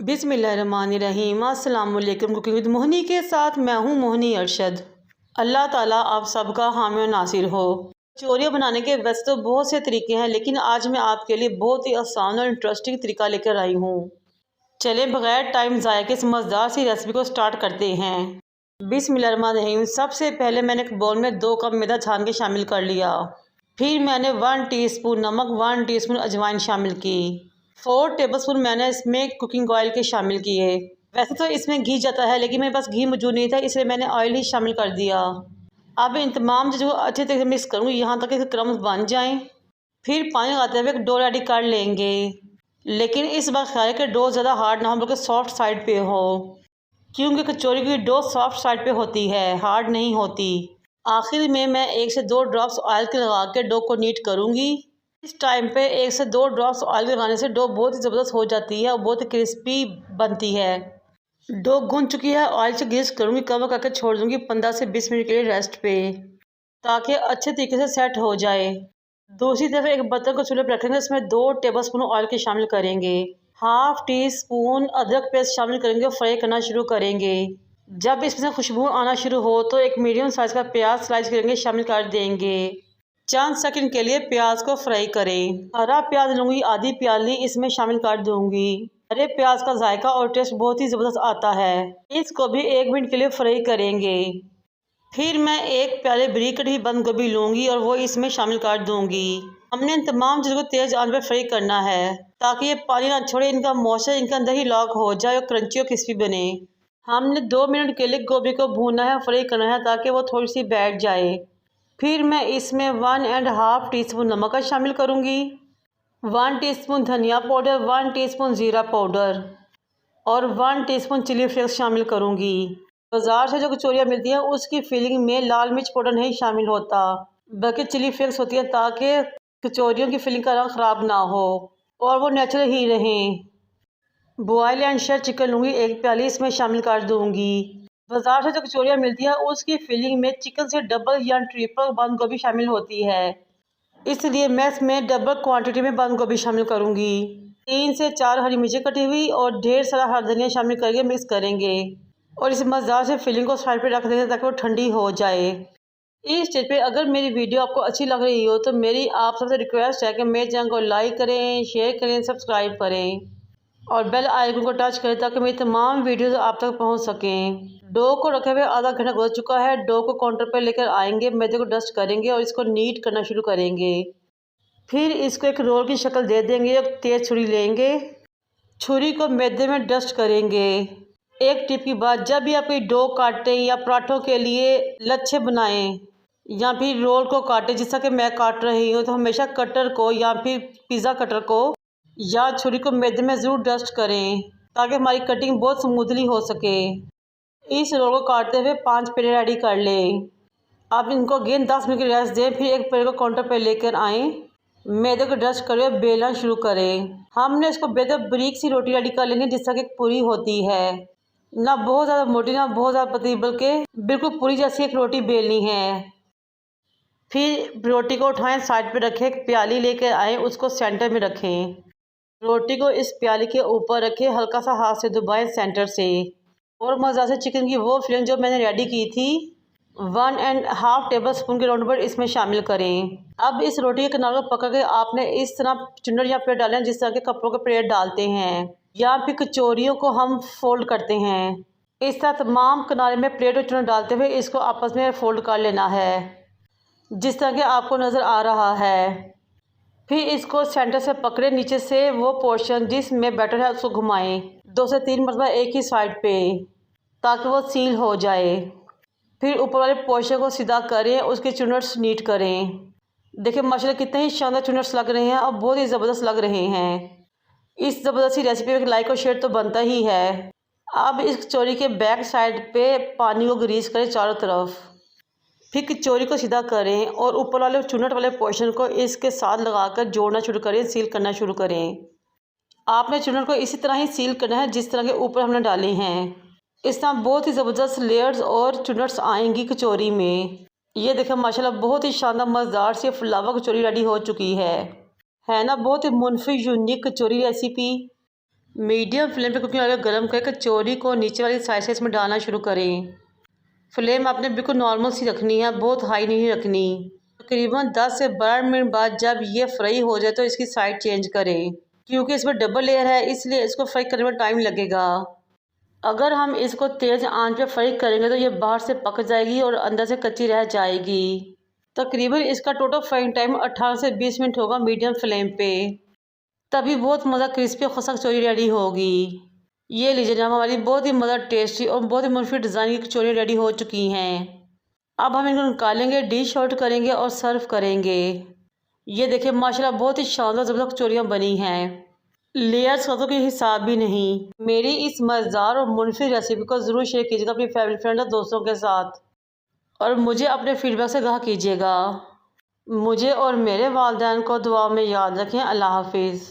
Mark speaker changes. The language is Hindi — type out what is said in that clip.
Speaker 1: बिस्मिल्लाहिर्रहमानिर्रहीम। अस्सलाम वालेकुम। कुकिंग विद मोहनी के साथ मैं हूँ मोहनी अरशद। अल्लाह ताला आप सबका हामी और नासिर हो। कचौरियाँ बनाने के वैसे तो बहुत से तरीके हैं, लेकिन आज मैं आपके लिए बहुत ही आसान और इंटरेस्टिंग तरीका लेकर आई हूँ। चलें बग़ैर टाइम ज़ाया के इस मज़ेदार सी रेसिपी को स्टार्ट करते हैं। बिस्मिल्लाहिर्रहमानिर्रहीम। सबसे पहले मैंने एक बाउल में 2 कप मैदा छान के शामिल कर लिया। फिर मैंने 1 टीस्पून नमक, 1 टीस्पून अजवाइन शामिल की। 4 टेबलस्पून मैंने इसमें कुकिंग ऑयल के शामिल किए। वैसे तो इसमें घी जाता है, लेकिन मेरे पास घी मौजूद नहीं था, इसलिए मैंने ऑयल ही शामिल कर दिया। अब इन तमाम चीज़ों को अच्छे तरीके से मिक्स करूँगी यहाँ तक कि क्रम्स बन जाएं। फिर पानी लगाते हुए डो रेडी कर लेंगे, लेकिन इस बार ख्याल है कि डो ज़्यादा हार्ड ना हो बल्कि सॉफ्ट साइड पे हो, क्योंकि कचौरी की डो सॉफ्ट साइड पे होती है, हार्ड नहीं होती। आखिर में मैं 1 से 2 ड्रॉप्स ऑयल के लगा के डो को नीट करूँगी। इस टाइम पे 1 से 2 ड्रॉप्स ऑयल लगाने से डो बहुत ही ज़बरदस्त हो जाती है और बहुत ही क्रिस्पी बनती है। डो गूंद चुकी है, ऑयल से ग्रीस करूँगी, कवर करके छोड़ दूँगी 15 से 20 मिनट के लिए रेस्ट पे, ताकि अच्छे तरीके से सेट हो जाए। दूसरी तरफ एक बर्तन को चूल्हे पर रखेंगे, इसमें 2 टेबलस्पून ऑयल के शामिल करेंगे। हाफ टी स्पून अदरक पेस्ट शामिल करेंगे और फ्राई करना शुरू करेंगे। जब इसमें खुशबू आना शुरू हो तो एक मीडियम साइज़ का प्याज स्लाइस करेंगे, शामिल कर देंगे। चंद सेकंड के लिए प्याज को फ्राई करें। हरा प्याज लूँगी, आधी प्याली इसमें शामिल कर दूँगी। हरे प्याज का जायका और टेस्ट बहुत ही ज़बरदस्त आता है। इसको भी 1 मिनट के लिए फ्राई करेंगे। फिर मैं 1 प्याले बारीक कटी बंद गोभी लूँगी और वो इसमें शामिल कर दूँगी। हमने इन तमाम चीज़ों को तेज़ आंच पर फ्राई करना है, ताकि ये पानी ना छोड़े, इनका मॉइस्चर इनके अंदर ही लॉक हो जाए और क्रंची और क्रिस्पी बने। हमने 2 मिनट के लिए गोभी को भूनना है, फ्राई करना है, ताकि वो थोड़ी सी बैठ जाए। फिर मैं इसमें 1.5 टीस्पून नमक शामिल करूँगी, 1 टीस्पून धनिया पाउडर, 1 टीस्पून ज़ीरा पाउडर और 1 टीस्पून चिली फ्लेक्स शामिल करूँगी। बाज़ार से जो कचौरियाँ मिलती हैं उसकी फिलिंग में लाल मिर्च पाउडर नहीं शामिल होता, बल्कि चिली फ्लेक्स होती है, ताकि कचौरियों की फिलिंग का रंग ख़राब ना हो और वो नेचुरल ही रहें। बॉयल एंड शेयर चिकन लूँगी, 1 प्याली इसमें शामिल कर दूँगी। बाज़ार से जो कचौरियाँ मिलती हैं उसकी फिलिंग में चिकन से डबल या ट्रिपल बंद गोभी शामिल होती है, इसलिए मैं इसमें डबल क्वांटिटी में बंद गोभी शामिल करूँगी। 3 से 4 हरी मिर्चें कटी हुई और ढेर सारा हरा धनिया शामिल करके मिक्स करेंगे और इस मज़ेदार से फिलिंग को साइड पे रख देंगे ताकि वो ठंडी हो जाए। इस स्टेज पे अगर मेरी वीडियो आपको अच्छी लग रही हो तो मेरी आप सबसे रिक्वेस्ट है कि मेरे चैनल को लाइक करें, शेयर करें, सब्सक्राइब करें और बेल आइकन को टच करें, ताकि मेरी तमाम वीडियोस आप तक पहुंच सकें। डो को रखे हुए आधा घंटा गुजर चुका है। डो को काउंटर पर लेकर आएंगे, मैदे को डस्ट करेंगे और इसको नीट करना शुरू करेंगे। फिर इसको एक रोल की शक्ल दे देंगे। एक तेज़ छुरी लेंगे, छुरी को मैदे में डस्ट करेंगे। एक टिप की बात, जब भी आप कोई डो काटें या पराठों के लिए लच्छे बनाएं या फिर रोल को काटें, जिस तरह कि मैं काट रही हूँ, तो हमेशा कटर को या फिर पिज़्ज़ा कटर को या छुरी को मैदे में ज़रूर डस्ट करें, ताकि हमारी कटिंग बहुत स्मूथली हो सके। इस रोल को काटते हुए 5 पेड़े रेडी कर लें। अब इनको अगेन 10 मिनट की रेस्ट दें। फिर एक पेड़ को काउंटर पर लेकर आएँ, मैदे को डस्ट करें, बेलना शुरू करें। हमने इसको बेलते बारीक सी रोटी रेडी कर लेनी, जिस तरह की पूरी होती है, ना बहुत ज़्यादा मोटी ना बहुत ज़्यादा पतली, बल्कि बिल्कुल पूरी जैसी एक रोटी बेलनी है। फिर रोटी को उठाएं, साइड पे रखें, एक प्याली लेकर आएँ, उसको सेंटर में रखें। रोटी को इस प्याली के ऊपर रखें, हल्का सा हाथ से दबाएं सेंटर से और मज़ा से चिकन की वो फिलिंग जो मैंने रेडी की थी 1.5 टेबल स्पून के राउंड पर इसमें शामिल करें। अब इस रोटी के किनारे को पकड़ के आपने इस तरह चुन्नट या प्लेट डालें, जिस तरह के कपड़ों के प्लेट डालते हैं या फिर कचौरियों को हम फोल्ड करते हैं। इस तरह तमाम किनारे में प्लेट और चुन्नट डालते हुए इसको आपस में फोल्ड कर लेना है, जिस तरह के आपको नज़र आ रहा है। फिर इसको सेंटर से पकड़े, नीचे से वो पोर्शन जिसमें बैटर है उसको घुमाएं 2 से 3 मरतबा एक ही साइड पे, ताकि वो सील हो जाए। फिर ऊपर वाले पोर्शन को सीधा करें, उसके चुनट्स नीट करें। देखिए माशाल्लाह कितने ही शानदार चुनट्स लग रहे हैं और बहुत ही ज़बरदस्त लग रहे हैं। इस ज़बरदस्ती रेसिपी में लाइक और शेयर तो बनता ही है। अब इस कचौरी के बैक साइड पे पानी को ग्रीस करें चारों तरफ। फिर कचौरी को सीधा करें और ऊपर वाले चुनट वाले पोर्शन को इसके साथ लगाकर जोड़ना शुरू करें, सील करना शुरू करें। आपने चुनट को इसी तरह ही सील करना है जिस तरह के ऊपर हमने डाले हैं। इस तरह बहुत ही ज़बरदस्त लेयर्स और चुनट्स आएंगी कचौरी में। ये देखें माशाल्लाह बहुत ही शानदार मज़ेदार सी फुलावा कचौरी रेडी हो चुकी है ना, बहुत ही मुनफी यूनिक कचौरी रेसिपी। मीडियम फ्लेम पे कुकिंग ऑयल गर्म करके कचौरी को नीचे वाली साइड से इसमें डालना शुरू करें। फ्लेम आपने बिल्कुल नॉर्मल सी रखनी है, बहुत हाई नहीं रखनी। तकरीबन 10 से 12 मिनट बाद जब ये फ्राई हो जाए तो इसकी साइड चेंज करें। क्योंकि इसमें डबल लेयर है इसलिए इसको फ्राई करने में टाइम लगेगा। अगर हम इसको तेज़ आंच पे फ्राई करेंगे तो ये बाहर से पक जाएगी और अंदर से कच्ची रह जाएगी। तकरीबन इसका टोटल फ्राइंग टाइम 18 से 20 मिनट होगा मीडियम फ्लेम पे। तभी बहुत मज़ा क्रिस्पी खसा कचौरी रेडी होगी। ये लीजिए जनाब, हमारी बहुत ही मज़ा टेस्टी और बहुत ही मुफीद डिज़ाइन की कचौरी रेडी हो चुकी हैं। अब हम इनको निकालेंगे, डिश आउट करेंगे और सर्व करेंगे। ये देखिए माशाल्लाह बहुत ही शानदार ज़बरदस्त कचौरियाँ बनी हैं। लेयर्स का तो कोई हिसाब भी नहीं। मेरी इस मज़ेदार और मुनफिद रेसिपी को ज़रूर शेयर कीजिएगा अपनी फैमिली फ्रेंड और दोस्तों के साथ और मुझे अपने फीडबैक से आगाह कीजिएगा। मुझे और मेरे वालिदैन को दुआ में याद रखें। अल्लाह हाफिज़।